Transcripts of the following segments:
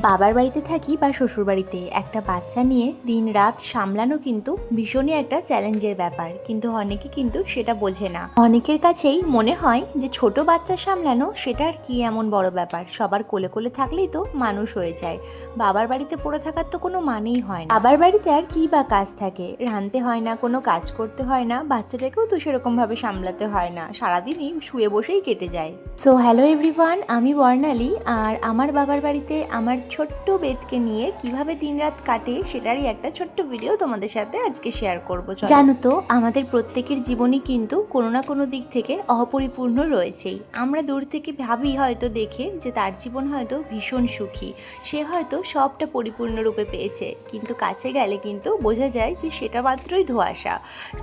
বাবার বাড়িতে থাকি বা শ্বশুর বাড়িতে একটা বাচ্চা নিয়ে দিন রাত সামলানো কিন্তু ভীষণই একটা চ্যালেঞ্জের ব্যাপার, কিন্তু অনেকে কিন্তু সেটা বোঝে না। অনেকের কাছেই মনে হয় যে ছোট বাচ্চা সামলানো সেটা আর কি এমন বড় ব্যাপার, সবার কোলে কোলে থাকলেই তো মানুষ হয়ে যায়। বাবার বাড়িতে পড়ে থাকার তো কোনো মানেই হয় না। বাবার বাড়িতে আর কি বা কাজ থাকে, রাঁধতে হয় না, কোনো কাজ করতে হয় না, বাচ্চাটাকেও তো সেরকম ভাবে সামলাতে হয় না, সারাদিনই শুয়ে বসেই কেটে যায়। সো হ্যালো এভরিওয়ান, আমি বর্ণালী, আর আমার বাবার বাড়িতে আমার ছোট্ট বেদকে নিয়ে কিভাবে দিনরাত কাটে সেটারই একটা ছোট্ট ভিডিও তোমাদের সাথে আজকে শেয়ার করবো। জানো তো, আমাদের প্রত্যেকের জীবনই কিন্তু কোনো না কোনো দিক থেকে অপরিপূর্ণ রয়েছেই। আমরা দূর থেকে ভাবি হয়তো দেখে যে তার জীবন হয়তো ভীষণ সুখী, সে হয়তো সবটা পরিপূর্ণরূপে পেয়েছে, কিন্তু কাছে গেলে কিন্তু বোঝা যায় যে সেটা মাত্রই ধোঁয়াশা।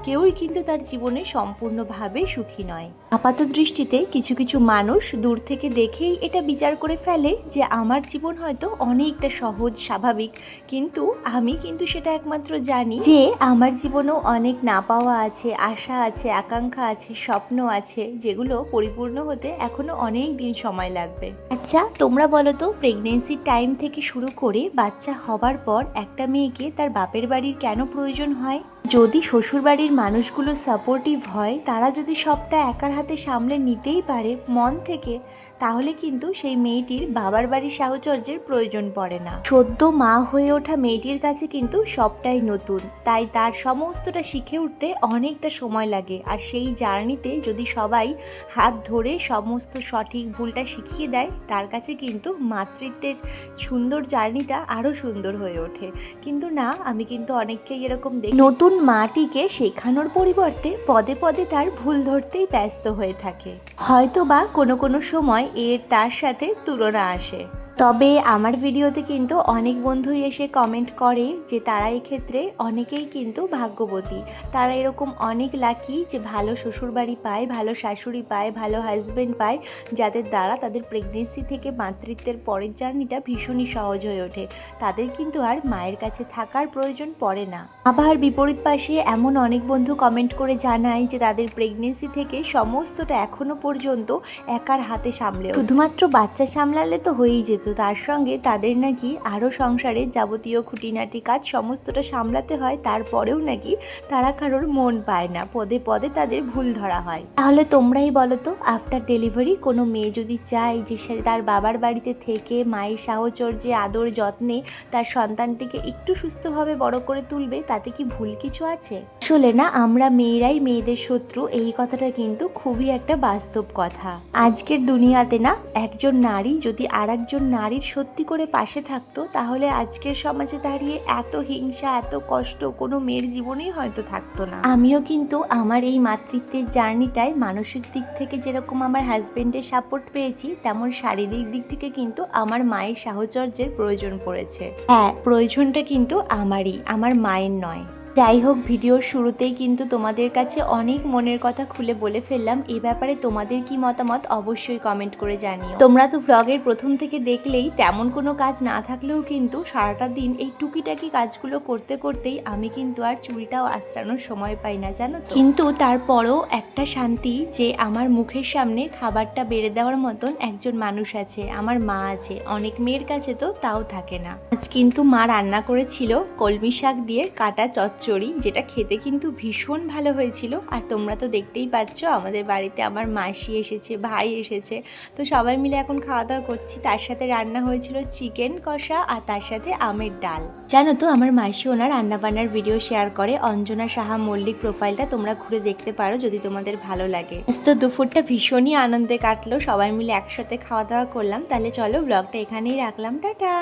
কেউই কিন্তু তার জীবনে সম্পূর্ণভাবে সুখী নয়। আপাত দৃষ্টিতে কিছু কিছু মানুষ দূর থেকে দেখেই এটা বিচার করে ফেলে যে আমার জীবন হয়তো অনেকটা সহজ স্বাভাবিক, কিন্তু আমি কিন্তু সেটা একমাত্র জানি যে আমার জীবনেও অনেক না পাওয়া আছে, আশা আছে, আকাঙ্ক্ষা আছে, স্বপ্ন আছে, যেগুলো পরিপূর্ণ হতে এখনো অনেক দিন সময় লাগবে। আচ্ছা তোমরা বলো তো, প্রেগনেন্সির টাইম থেকে শুরু করে বাচ্চা হবার পর একটা মেয়েকে তার বাপের বাড়ির কেন প্রয়োজন হয়? যদি শ্বশুর বাড়ির মানুষগুলো সাপোর্টিভ হয়, তারা যদি সবটা একার হাতে সামলে নিতেই পারে মন থেকে, তাহলে কিন্তু সেই মেয়েটির বাবার বাড়ির সাহচর্যের প্রয়োজন পড়ে না। সদ্য মা হয়ে ওঠা মেয়েটির কাছে কিন্তু সবটাই নতুন, তাই তার সমস্তটা শিখে উঠতে অনেকটা সময় লাগে। আর সেই জার্নিতে যদি সবাই হাত ধরে সমস্ত সঠিক ভুলটা শিখিয়ে দেয়, তার কাছে কিন্তু মাতৃত্বের সুন্দর জার্নিটা আরও সুন্দর হয়ে ওঠে। কিন্তু না, আমি কিন্তু অনেককেই এরকম দেখি নতুন মাটিকে শেখানোর পরিবর্তে পদে পদে তার ভুল ধরতেই ব্যস্ত হয়ে থাকে। হয়তো বা কোনো কোনো সময় এর তার সাথে তুলনা আসে। তবে আমার ভিডিওতে কিন্তু অনেক বন্ধুই এসে কমেন্ট করে যে তারা এক্ষেত্রে অনেকেই কিন্তু ভাগ্যবতী, তারা এরকম অনেক লাকি যে ভালো শ্বশুরবাড়ি পায়, ভালো শাশুড়ি পায়, ভালো হাজব্যান্ড পায়, যাদের দ্বারা তাদের প্রেগনেন্সি থেকে মাতৃত্বের পরের জার্নিটা ভীষণই সহজ হয়ে ওঠে। তাদের কিন্তু আর মায়ের কাছে থাকার প্রয়োজন পড়ে না। আবার বিপরীত পাশে এমন অনেক বন্ধু কমেন্ট করে জানায় যে তাদের প্রেগনেন্সি থেকে সমস্তটা এখনো পর্যন্ত একার হাতে সামলে, শুধুমাত্র বাচ্চা সামলালে তো হয়েই যেত, তার সঙ্গে তাদের নাকি আরও সংসারের যাবতীয় খুঁটিনাটি কাজ সমস্তটা সামলাতে হয়, তারপরেও নাকি তারা কারোর মন পায় না, পদে পদে তাদের ভুল ধরা হয়। তাহলে তোমরাই বলো তো, আফটার ডেলিভারি কোনো মেয়ে যদি চায় যে সে তার বাবার বাড়িতে থেকে মায়ের সাহচর্যে আদর যত্নে তার সন্তানটিকে একটু সুস্থভাবে বড় করে তুলবে, তাতে কি ভুল কিছু আছে? আসলে না, আমরা মেয়েরাই মেয়েদের শত্রু, এই কথাটা কিন্তু খুবই একটা বাস্তব কথা। আজকের দুনিয়াতে না, একজন নারী যদি আর একজন নারীর সত্যি করে পাশে থাকতো, তাহলে আজকের সমাজে দাঁড়িয়ে এত হিংসা, এত কষ্ট কোনো মেয়ের জীবনেই হয়তো থাকতো না। আমিও কিন্তু আমার এই মাতৃত্বের জার্নিটায় মানসিক দিক থেকে যেরকম আমার হাজবেন্ডের সাপোর্ট পেয়েছি, তেমন শারীরিক দিক থেকে কিন্তু আমার মায়ের সাহচর্যের প্রয়োজন পড়েছে। হ্যাঁ, প্রয়োজনটা কিন্তু আমারই, আমার মায়ের নয়। যাই হোক, ভিডিওর শুরুতেই কিন্তু তোমাদের কাছে অনেক মনের কথা খুলে বলে ফেললাম। এই ব্যাপারে তোমাদের কি মতামত অবশ্যই কমেন্ট করে জানিও। তোমরা তো ব্লগের প্রথম থেকে দেখলেই তেমন কোনো কাজ না থাকলেও কিন্তু সারাটা দিন এই টুকিটাকি কাজগুলো করতে করতেই আমি কিন্তু আর চুলটাও আঁচড়ানোর সময় পাই না, জানো তো। কিন্তু তারপরও একটা শান্তি যে আমার মুখের সামনে খাবারটা বেড়ে দেওয়ার মতন একজন মানুষ আছে, আমার মা আছে। অনেক মেয়ের কাছে তো তাও থাকে না। আজ কিন্তু মা রান্না করেছিল কলমি শাক দিয়ে কাটা চচ্চড়ি, যেটা খেতে কিন্তু ভীষণ ভালো হয়েছিল। আর তোমরা তো দেখতেই পাচ্ছ আমাদের বাড়িতে আমার মাসি এসেছে, ভাই এসেছে, তো সবাই মিলে এখন খাওয়া দাওয়া করছি। তার সাথে রান্না হয়েছিল চিকেন কষা আর তার সাথে আমের ডাল। জানো তো, আমার মাসি ওনার রান্নাবান্নার ভিডিও শেয়ার করে, অঞ্জনা সাহা মল্লিক প্রোফাইলটা তোমরা ঘুরে দেখতে পারো যদি তোমাদের ভালো লাগে। তো দুপুরটা ভীষণই আনন্দে কাটলো, সবাই মিলে একসাথে খাওয়া দাওয়া করলাম। তাহলে চলো, ব্লগটা এখানেই রাখলাম, টাটা।